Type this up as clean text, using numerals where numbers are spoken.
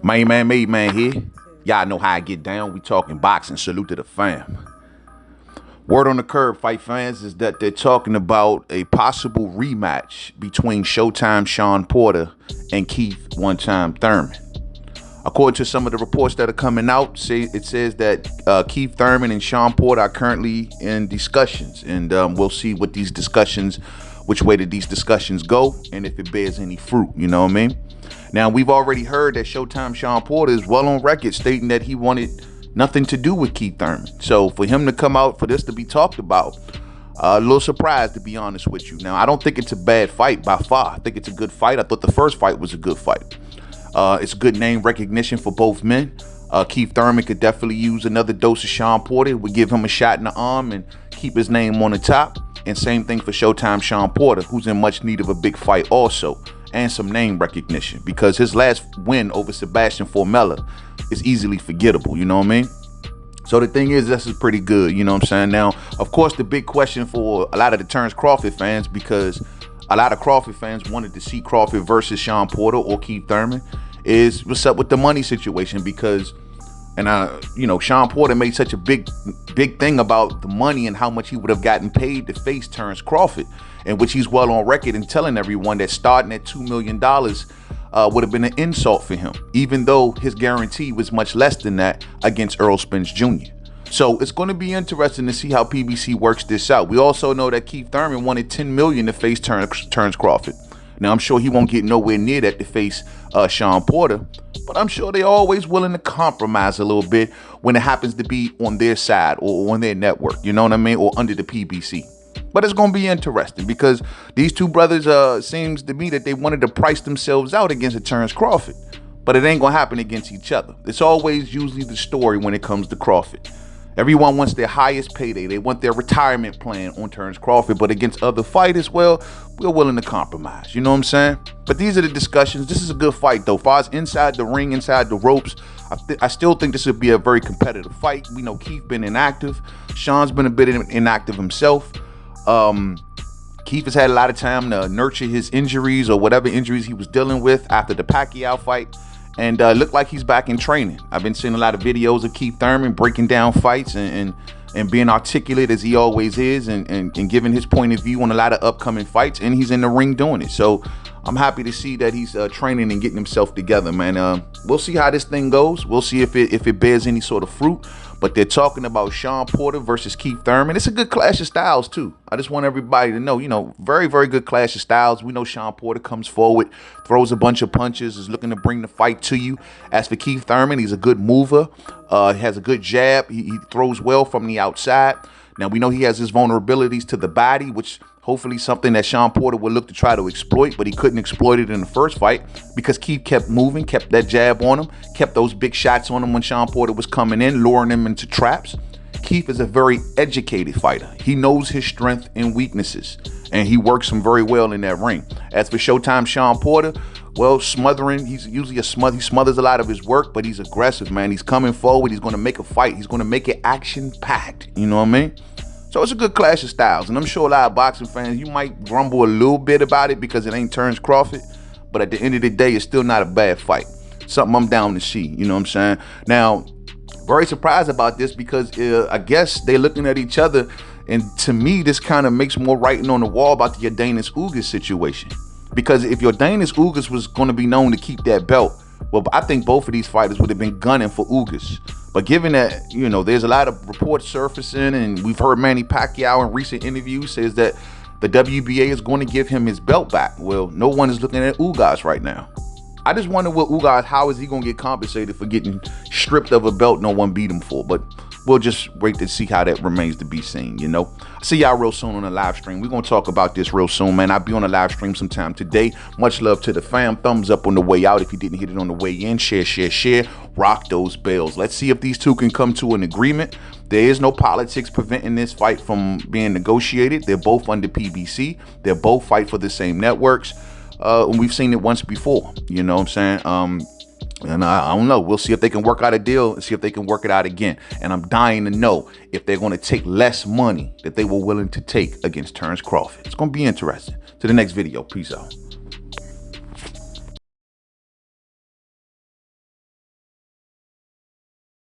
Mademan here. Y'all know how I get down. We talking boxing. Salute to the fam. Word on the curb, fight fans, is that they're talking about a possible rematch between Showtime Shawn Porter and Keith one-time Thurman. According to some of the reports that are coming out, it says that Keith Thurman and Shawn Porter are currently in discussions, and we'll see what these discussions, which way did these discussions go, and if it bears any fruit. You know what I mean? Now, we've already heard that Showtime Shawn Porter is well on record stating that he wanted nothing to do with Keith Thurman. So for him to come out for this to be talked about, a little surprised, to be honest with you. Now, I don't think it's a bad fight by far. I think it's a good fight. I thought the first fight was a good fight. It's good name recognition for both men. Keith Thurman could definitely use another dose of Shawn Porter. It would give him a shot in the arm and keep his name on the top. And same thing for Showtime Shawn Porter, who's in much need of a big fight also, and some name recognition, because his last win over Sebastian Formella is easily forgettable, you know what I mean? So the thing is, this is pretty good, you know what I'm saying? Now, of course, the big question for a lot of the Terence Crawford fans, because a lot of Crawford fans wanted to see Crawford versus Shawn Porter or Keith Thurman, is what's up with the money situation, because you know, Shawn Porter made such a big thing about the money and how much he would have gotten paid to face Terence Crawford, in which he's well on record in telling everyone that starting at $2 million would have been an insult for him, even though his guarantee was much less than that against Errol Spence Jr. So it's going to be interesting to see how PBC works this out. We also know that Keith Thurman wanted $10 million to face Terence Crawford. Now, I'm sure he won't get nowhere near that to face Shawn Porter, but I'm sure they're always willing to compromise a little bit when it happens to be on their side or on their network, you know what I mean, or under the PBC. But it's going to be interesting because these two brothers seems to me that they wanted to price themselves out against Terence Crawford, but it ain't going to happen against each other. It's always usually the story when it comes to Crawford. Everyone wants their highest payday. They want their retirement plan on Terence Crawford, but against other fighters, well, we're willing to compromise. You know what I'm saying? But these are the discussions. This is a good fight, though. As far as inside the ring, inside the ropes, I still think this would be a very competitive fight. We know Keith been inactive. Shawn's been a bit inactive himself. Keith has had a lot of time to nurture his injuries or whatever injuries he was dealing with after the Pacquiao fight. And looked like he's back in training. I've been seeing a lot of videos of Keith Thurman breaking down fights and being articulate as he always is, and giving his point of view on a lot of upcoming fights, and he's in the ring doing it. So I'm happy to see that he's training and getting himself together, man. We'll see how this thing goes. We'll see if it bears any sort of fruit. But they're talking about Shawn Porter versus Keith Thurman. It's a good clash of styles, too. I just want everybody to know, you know, very, very good clash of styles. We know Shawn Porter comes forward, throws a bunch of punches, is looking to bring the fight to you. As for Keith Thurman, he's a good mover. He has a good jab. He throws well from the outside. Now, we know he has his vulnerabilities to the body, which hopefully something that Shawn Porter will look to try to exploit, but he couldn't exploit it in the first fight because Keith kept moving, kept that jab on him, kept those big shots on him when Shawn Porter was coming in, luring him into traps. Keith is a very educated fighter. He knows his strengths and weaknesses, and he works them very well in that ring. As for Showtime Shawn Porter, well, smothering, he's usually he smothers a lot of his work, but he's aggressive, man. He's coming forward. He's going to make a fight. He's going to make it action-packed. You know what I mean? So it's a good clash of styles, and I'm sure a lot of boxing fans, you might grumble a little bit about it because it ain't Terence Crawford, but at the end of the day, it's still not a bad fight. Something I'm down to see, you know what I'm saying? Now, very surprised about this because I guess they're looking at each other, and to me, this kind of makes more writing on the wall about the Yordenis Ugas situation. Because if Yordenis Ugas was going to be known to keep that belt, well, I think both of these fighters would have been gunning for Ugas. But given that, you know, there's a lot of reports surfacing, and we've heard Manny Pacquiao in recent interviews says that the WBA is going to give him his belt back. Well, no one is looking at Ugas right now. I just wonder what Ugas, how is he going to get compensated for getting stripped of a belt no one beat him for? But we'll just wait to see how that remains to be seen, you know. See y'all real soon on the live stream. We're going to talk about this real soon, man. I'll be on a live stream sometime today. Much love to the fam. Thumbs up on the way out. If you didn't hit it on the way in, share. Rock those bells. Let's see if these two can come to an agreement. There is no politics preventing this fight from being negotiated. They're both under PBC. They're both fight for the same networks. We've seen it once before, you know what I'm saying? And I don't know. We'll see if they can work out a deal and see if they can work it out again. And I'm dying to know if they're going to take less money that they were willing to take against Terence Crawford. It's going to be interesting. To the next video. Peace out.